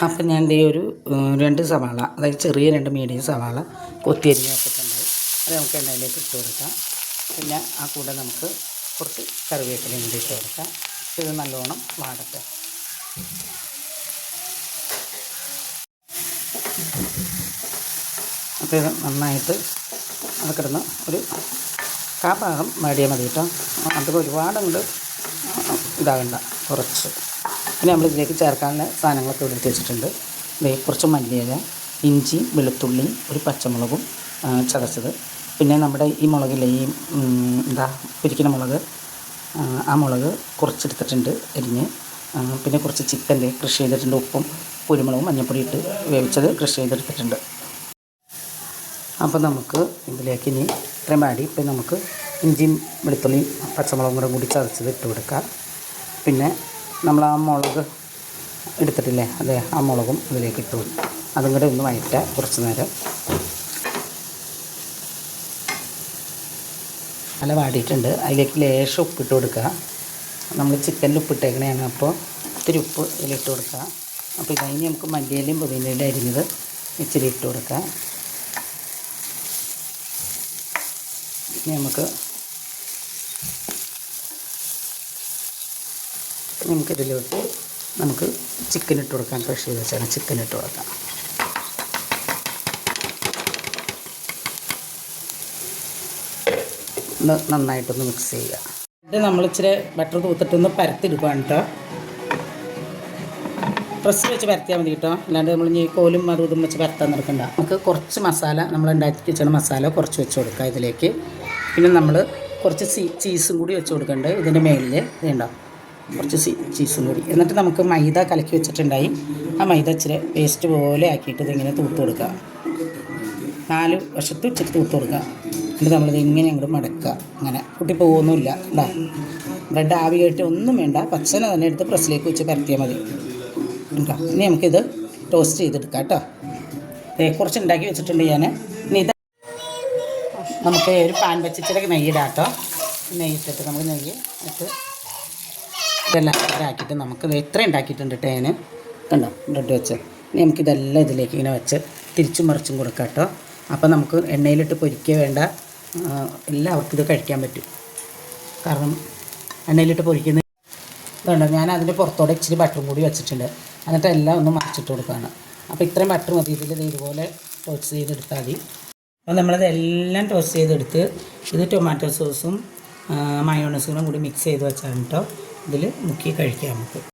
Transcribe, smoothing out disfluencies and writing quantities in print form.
അപ്പം ഞാൻ ദേ ഒരു 2 സവാള, അതായത് ചെറിയ 2 മീഡിയം സവാള കൊത്തിയരിഞ്ഞ് വെച്ചിട്ടുണ്ടായി. അത് നമുക്ക് എണ്ണയിലേക്ക് ഇട്ട് കൊടുക്കാം. പിന്നെ ആ കൂടെ നമുക്ക് കുറച്ച് കറിവേപ്പിലയും കൂടി ഇട്ട് കൊടുക്കാം. ഇത് നല്ലോണം വാടട്ടെ. അപ്പോൾ ഇത് നന്നായിട്ട് അത് കിടന്ന് ഒരു കാഭാഗം വാടിയാൽ മതി കേട്ടോ. അത് ഒരുപാട് അങ്ങോട്ട് ഇതാകണ്ട, കുറച്ച്. പിന്നെ നമ്മളിതിലേക്ക് ചേർക്കാനുള്ള സാധനങ്ങളൊക്കെ എടുത്ത് വെച്ചിട്ടുണ്ട്. കുറച്ച് മല്ലിയില, ഇഞ്ചി, വെളുത്തുള്ളി, ഒരു പച്ചമുളകും ചതച്ചത്, പിന്നെ നമ്മുടെ ഈ മുളകില്ലേ, ഈ പൊരിക്കുന്ന മുളക്, ആ മുളക് കുറച്ചെടുത്തിട്ടുണ്ട് എരിഞ്ഞ്. പിന്നെ കുറച്ച് ചിക്കൻ്റെ കൃഷി ചെയ്തിട്ടുണ്ട്. ഉപ്പും കുരുമുളകും മഞ്ഞൾപ്പൊടി ഇട്ട് വേവിച്ചത് കൃഷി ചെയ്തെടുത്തിട്ടുണ്ട്. അപ്പോൾ നമുക്ക് ഇതിലേക്ക് ഇനി ഇത്രയും വാടി ഇപ്പം നമുക്ക് ഇഞ്ചിയും വെളുത്തുള്ളിയും പച്ചമുളകും കൂടി ചതച്ചത് ഇട്ട് കൊടുക്കാം. പിന്നെ നമ്മൾ ആ മുളക് എടുത്തിട്ടില്ലേ, അതെ, ആ മുളകും ഇതിലേക്ക് ഇട്ട് കൊടുക്കും. അതും കൂടെ ഒന്ന് വഴറ്റുക കുറച്ച് നേരം. നല്ല വാടിയിട്ടുണ്ട്. അതിലേക്ക് ലേശം ഉപ്പിട്ട് കൊടുക്കുക. നമ്മൾ ചിക്കനിൽ ഉപ്പിട്ടേക്കണതാണ്, അപ്പോൾ ഇത്തിരി ഉപ്പ് ഇതിലിട്ട് കൊടുക്കുക. അപ്പോൾ ഇതതിന് നമുക്ക് മല്ലിയിലയും പുതിനയിലയും അരിഞ്ഞത് ഇച്ചിരി ഇട്ട് കൊടുക്കുക. ഇനി നമുക്കിതിലോട്ട് നമുക്ക് ചിക്കൻ ഇട്ട് കൊടുക്കാം. ക്രഷ് ചെയ്ത് വെച്ചാൽ ചിക്കൻ ഇട്ട് കൊടുക്കാം. ഒന്ന് നന്നായിട്ടൊന്ന് മിക്സ് ചെയ്യുക. ഇത് നമ്മൾ ഇച്ചിരി ബട്ടർ തൂത്തിട്ടൊന്ന് പരത്തിയെടുക്കുകയാണ് കേട്ടോ. പ്രസ് വെച്ച് പരത്തിയാൽ മതി കേട്ടോ, അല്ലാണ്ട് നമ്മൾ ഈ കോലും അതും ഇതും വെച്ച് പരത്താൻ നടക്കണ്ട. നമുക്ക് കുറച്ച് മസാല, നമ്മൾ ഉണ്ടാക്കി വെച്ച മസാല കുറച്ച് വെച്ച് കൊടുക്കുക ഇതിലേക്ക്. പിന്നെ നമ്മൾ കുറച്ച് ചീസും കൂടി വെച്ച് കൊടുക്കേണ്ടത് ഇതിൻ്റെ മേലിൽ. ഇതുണ്ടോ, കുറച്ച് ചീസും കൂടി. എന്നിട്ട് നമുക്ക് മൈദ കലക്കി വെച്ചിട്ടുണ്ടായി. ആ മൈദ ഇച്ചിരി പേസ്റ്റ് പോലെ ആക്കിയിട്ട് ഇതിങ്ങനെ തൂത്ത് കൊടുക്കുക. 4 വശത്തും ഇച്ചിരി തൂത്ത് കൊടുക്കുക. എന്നിട്ട് നമ്മളിത് ഇങ്ങനെ അങ്ങോട്ട് മടക്കുക. അങ്ങനെ കുട്ടി പോകുന്നില്ല. ബ്രെഡ് ആവി കയറ്റി ഒന്നും വേണ്ട, പച്ചന തന്നെ എടുത്ത് പ്രസ്സിലേക്ക് വെച്ച് പരത്തിയാൽ മതി കേട്ടോ. ഇനി നമുക്കിത് ടോസ്റ്റ് ചെയ്തെടുക്കാം കേട്ടോ. കുറച്ച് ഉണ്ടാക്കി വെച്ചിട്ടുണ്ട് ഞാൻ. ഇനി ഇത് നമുക്ക് ഒരു പാൻ വെച്ച് ഇച്ചിരി നെയ്യിടാം കേട്ടോ. നെയ്യിട്ടിട്ട് നമുക്ക് നെയ്യ് ഇട്ട് ഇതെല്ലാം ഇതാക്കിയിട്ട് നമുക്ക് ഇത്ര ഉണ്ടാക്കിയിട്ടുണ്ട് കേട്ടോ ഞാൻ. കണ്ടോ ബ്രെഡ് വെച്ച്. ഇനി നമുക്കിതെല്ലാം ഇതിലേക്ക് ഇങ്ങനെ വെച്ച് തിരിച്ചും മറിച്ചും കൊടുക്കാം കേട്ടോ. അപ്പോൾ നമുക്ക് എണ്ണയിലിട്ട് പൊരിക്കുക വേണ്ട, എല്ലാവർക്കും ഇത് കഴിക്കാൻ പറ്റും. കാരണം എണ്ണയിലിട്ട് പൊരിക്കുന്ന ഇതുണ്ട്. ഞാൻ അതിൻ്റെ പുറത്തോടെ ഇച്ചിരി ബട്ടറും കൂടി വെച്ചിട്ടുണ്ട്. എന്നിട്ട് എല്ലാം ഒന്ന് മറിച്ചിട്ട് കൊടുക്കുകയാണ്. അപ്പോൾ ഇത്രയും ബട്ടർ മതി. ഇതിൽ ഇതുപോലെ ടോസ്റ്റ് ചെയ്തെടുത്താൽ മതി. അപ്പോൾ നമ്മളതെല്ലാം ടോസ്റ്റ് ചെയ്തെടുത്ത് ഇത് ടൊമാറ്റോ സോസും മയോണൈസും കൂടി മിക്സ് ചെയ്ത് വെച്ചാണ് കേട്ടോ ഇതിൽ മുക്കി കഴിക്കാം നമുക്ക്.